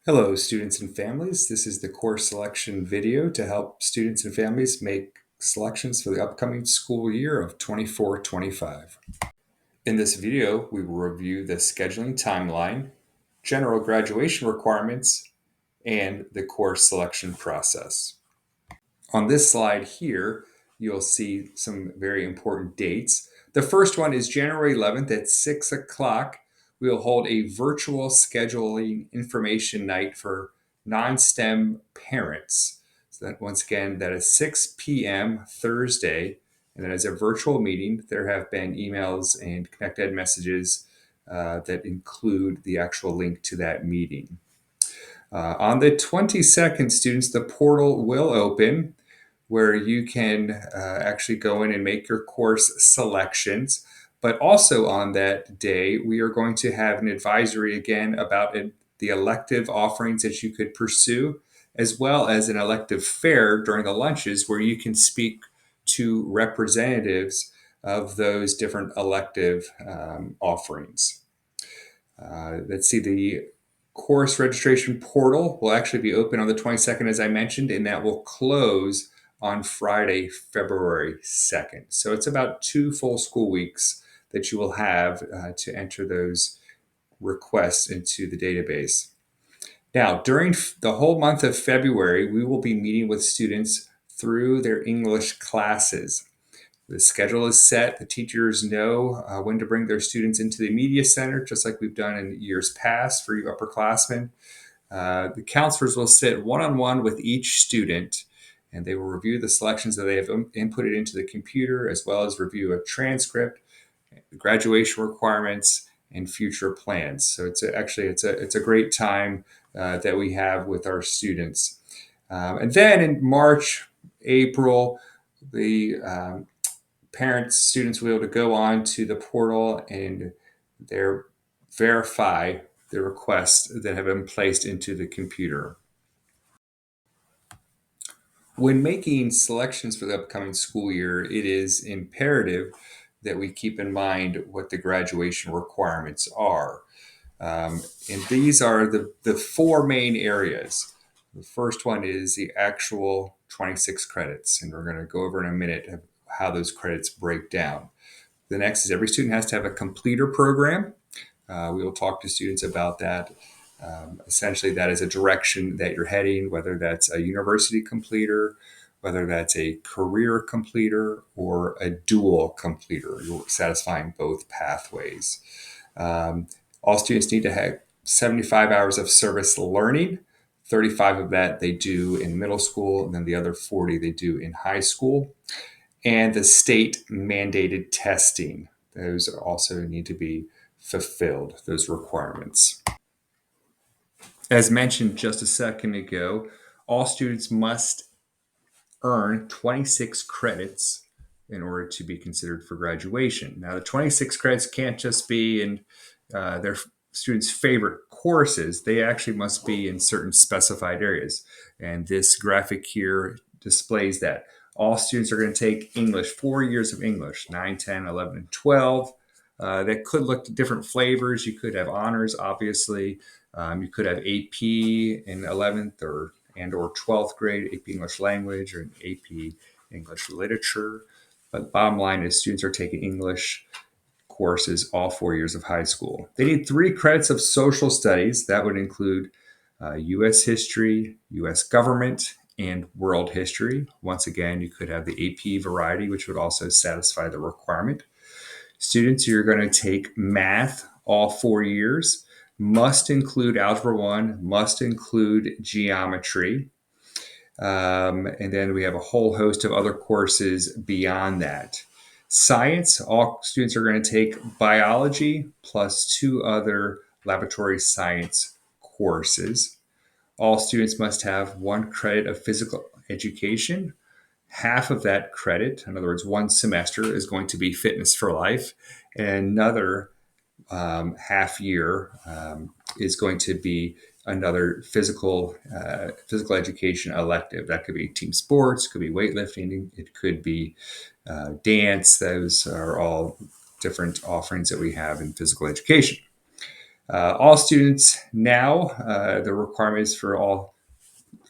Hello, students and families. This is the course selection video to help students and families make selections for the upcoming school year of 24-25. In this video, we will review the scheduling timeline, general graduation requirements, and the course selection process. On this slide here, you'll see some very important dates. The first one is January 11th at 6 o'clock. We'll hold a virtual scheduling information night for non-STEM parents. So that, once again, that is 6 p.m. Thursday, and then as a virtual meeting. There have been emails and connected messages that include the actual link to that meeting. On the 22nd, students, the portal will open where you can actually go in and make your course selections. But also on that day, we are going to have an advisory again about the elective offerings that you could pursue, as well as an elective fair during the lunches where you can speak to representatives of those different elective offerings. Let's see, the course registration portal will actually be open on the 22nd, as I mentioned, and that will close on Friday, February 2nd. So it's about 2 full school weeks that you will have to enter those requests into the database. Now, during the whole month of February, we will be meeting with students through their English classes. The schedule is set. The teachers know when to bring their students into the media center, just like we've done in years past for you upperclassmen. The counselors will sit one-on-one with each student, and they will review the selections that they have inputted into the computer, as well as review a transcript, the graduation requirements, and future plans. So it's a great time that we have with our students. And then in March, April, the parents, students will be able to go on to the portal and verify the requests that have been placed into the computer. When making selections for the upcoming school year, it is imperative that we keep in mind what the graduation requirements are. And these are the 4 main areas. The first one is the actual 26 credits, and we're going to go over in a minute how those credits break down. The next is every student has to have a completer program. We will talk to students about that. Essentially, that is a direction that you're heading, whether that's a university completer, whether that's a career completer, or a dual completer. You're satisfying both pathways. All students need to have 75 hours of service learning. 35 of that they do in middle school, and then the other 40 they do in high school. And the state mandated testing. Those also need to be fulfilled, those requirements. As mentioned just a second ago, all students must earn 26 credits in order to be considered for graduation. Now, the 26 credits can't just be in their students' favorite courses. They actually must be in certain specified areas. And this graphic here displays that. All students are going to take English, 4 years of English, 9, 10, 11, and 12. That could look to different flavors. You could have honors, obviously. You could have AP in 11th or 12th grade, AP English Language, or an AP English Literature. But bottom line is students are taking English courses all 4 years of high school. They need 3 credits of social studies. That would include U.S. history, U.S. government, and world history. Once again, you could have the AP variety, which would also satisfy the requirement. Students, you're going to take math all 4 years, must include Algebra 1, must include geometry. And then we have a whole host of other courses beyond that. Science, all students are going to take biology plus 2 other laboratory science courses. All students must have 1 credit of physical education. Half of that credit, in other words, 1 semester, is going to be fitness for life, and another half year is going to be another physical education elective. That could be team sports, could be weightlifting, it could be dance. Those are all different offerings that we have in physical education. All students now, the requirements for all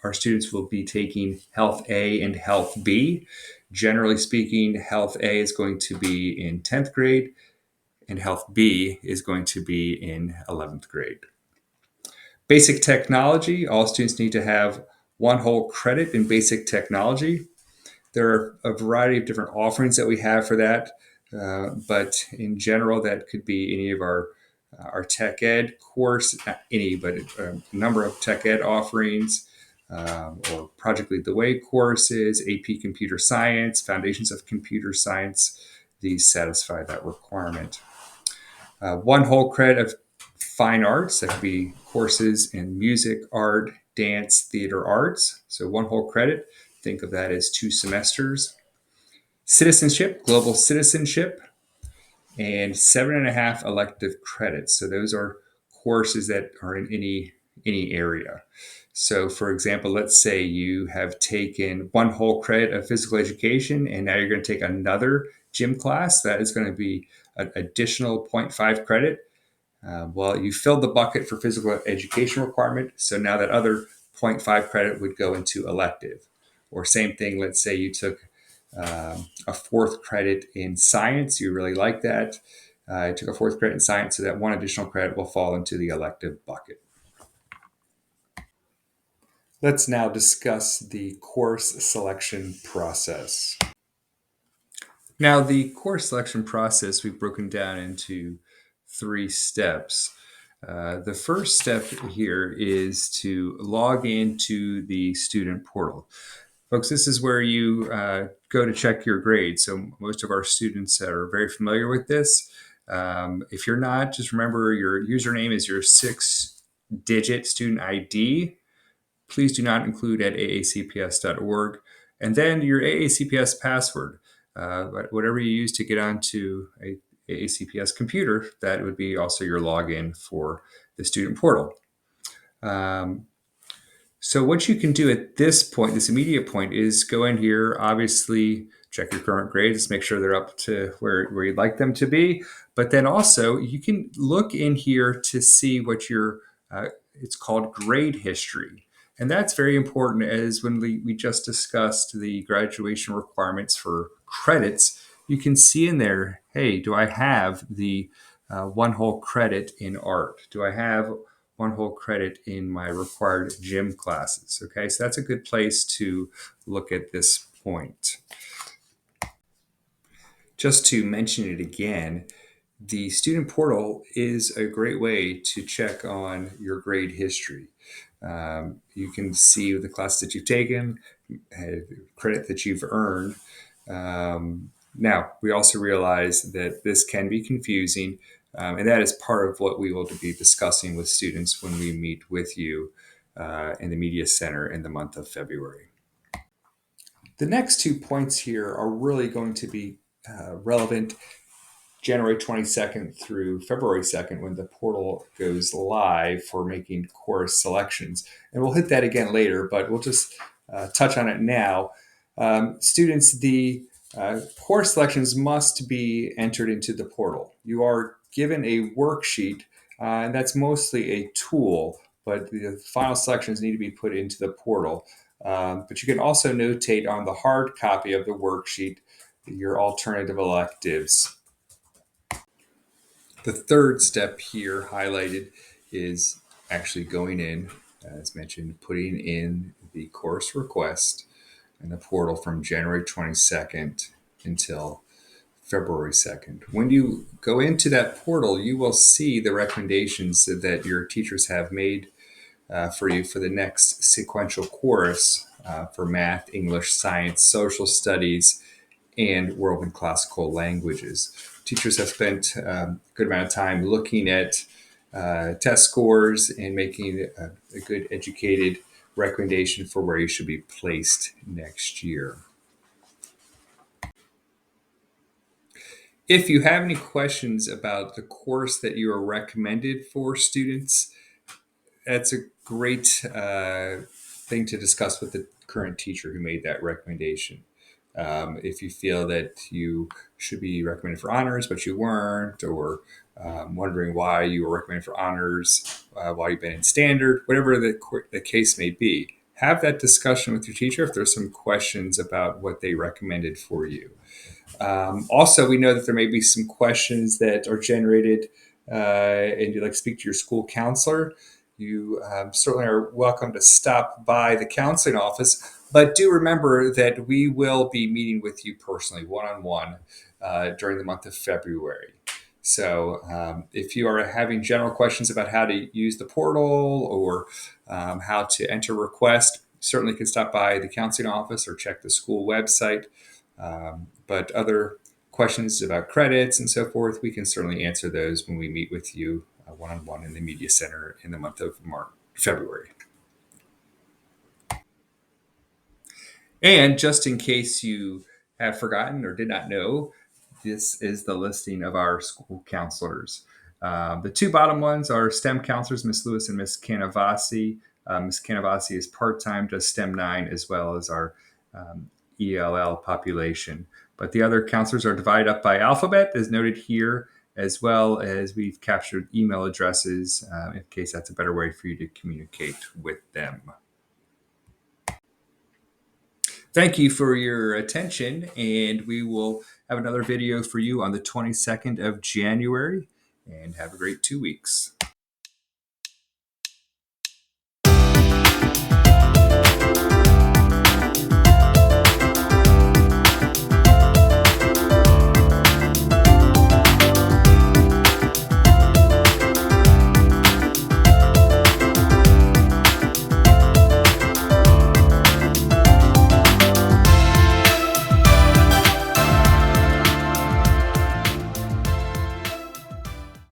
our students will be taking Health A and Health B. Generally speaking, Health A is going to be in 10th grade, and Health B is going to be in 11th grade. Basic technology, all students need to have one whole credit in basic technology. There are a variety of different offerings that we have for that, but in general, that could be any of our tech ed course, not any, but a number of tech ed offerings, or Project Lead the Way courses, AP Computer Science, Foundations of Computer Science. These satisfy that requirement. One whole credit of fine arts, that could be courses in music, art, dance, theater arts. So one whole credit, think of that as 2 semesters. Citizenship, global citizenship, and 7.5 elective credits. So those are courses that are in any area. So for example, let's say you have taken one whole credit of physical education and now you're going to take another gym class. That is going to be an additional 0.5 credit. Well, you filled the bucket for physical education requirement. So now that other 0.5 credit would go into elective. Or same thing, let's say you took a 4th credit in science. You really like that. You took a 4th credit in science, so that one additional credit will fall into the elective bucket. Let's now discuss the course selection process. Now, the course selection process we've broken down into 3 steps. The first step here is to log into the student portal. Folks, this is where you go to check your grades. So most of our students are very familiar with this. If you're not, just remember your username is your 6-digit student ID. Please do not include at aacps.org. And then your AACPS password. Whatever you use to get onto a AACPS computer, that would be also your login for the student portal. So what you can do at this point, this immediate point, is go in here, obviously check your current grades, make sure they're up to where you'd like them to be. But then also you can look in here to see what your, it's called grade history. And that's very important, as when we just discussed the graduation requirements for credits, you can see in there, hey, do I have the one whole credit in art? Do I have one whole credit in my required gym classes? Okay, so that's a good place to look at this point. Just to mention it again, the student portal is a great way to check on your grade history. You can see the classes that you've taken, credit that you've earned. Now, we also realize that this can be confusing, and that is part of what we will be discussing with students when we meet with you in the Media Center in the month of February. The next 2 points here are really going to be relevant January 22nd through February 2nd when the portal goes live for making course selections. And we'll hit that again later, but we'll just touch on it now. Students, the course selections must be entered into the portal. You are given a worksheet, and that's mostly a tool, but the final selections need to be put into the portal. But you can also notate on the hard copy of the worksheet your alternative electives. The third step here highlighted is actually going in, as mentioned, putting in the course request in the portal from January 22nd until February 2nd. When you go into that portal, you will see the recommendations that your teachers have made for you for the next sequential course for math, English, science, social studies, and world and classical languages. Teachers have spent a good amount of time looking at test scores and making a good educated recommendation for where you should be placed next year. If you have any questions about the course that you are recommended for students, that's a great thing to discuss with the current teacher who made that recommendation. If you feel that you should be recommended for honors, but you weren't, or wondering why you were recommended for honors while you've been in standard, whatever the case may be, have that discussion with your teacher if there's some questions about what they recommended for you. Also, we know that there may be some questions that are generated and you'd like to speak to your school counselor. You certainly are welcome to stop by the counseling office, but do remember that we will be meeting with you personally, one on one, during the month of February. So, if you are having general questions about how to use the portal or how to enter request, certainly can stop by the counseling office or check the school website. But other questions about credits and so forth, we can certainly answer those when we meet with you one on one in the Media Center in the month of February. And just in case you have forgotten or did not know, this is the listing of our school counselors. The two bottom ones are STEM counselors, Miss Lewis and Miss Canavasi. Miss Canavasi is part-time, does STEM 9, as well as our ELL population. But the other counselors are divided up by alphabet, as noted here, as well as we've captured email addresses in case that's a better way for you to communicate with them. Thank you for your attention, and we will have another video for you on the 22nd of January, and have a great 2 weeks.